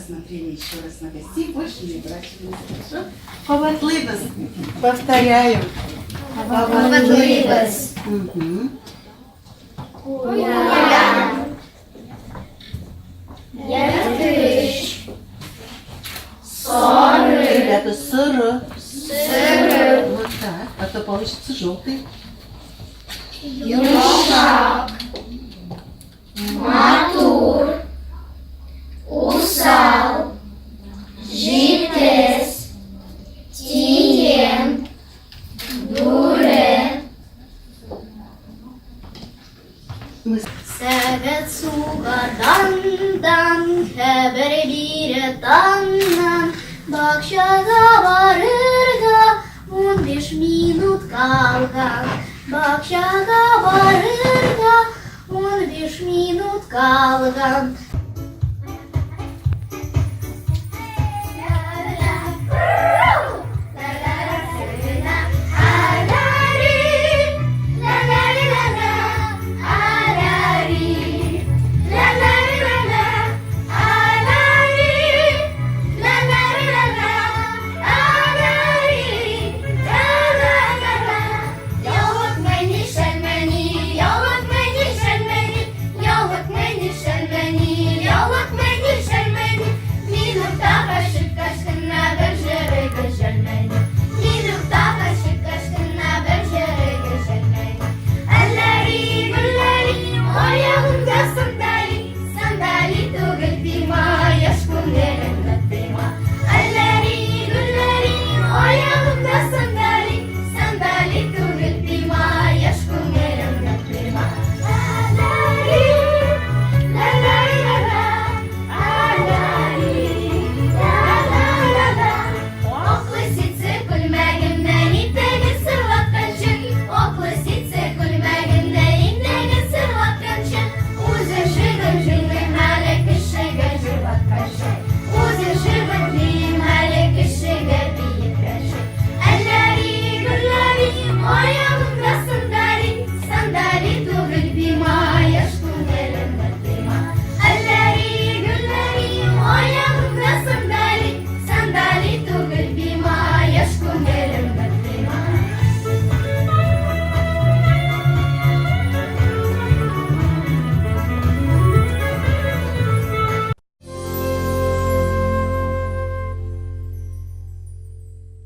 посмотрели еще раз на гостей, больше не оборачивались. Хорошо? Ховатливость. Повторяю. Ховатливость. Угу. Уян. Яртыш. Соры. Ребята, сыры. Сыры. Вот так. А то получится желтый. Юшак. Матур. Усал. Житес. Тиен. Дуре. Мы... Sevet suga dandan, heber bire dandan, bakşaga varırga, 15 minut kalgan. Bakşaga varırga, 15 minut kalgan.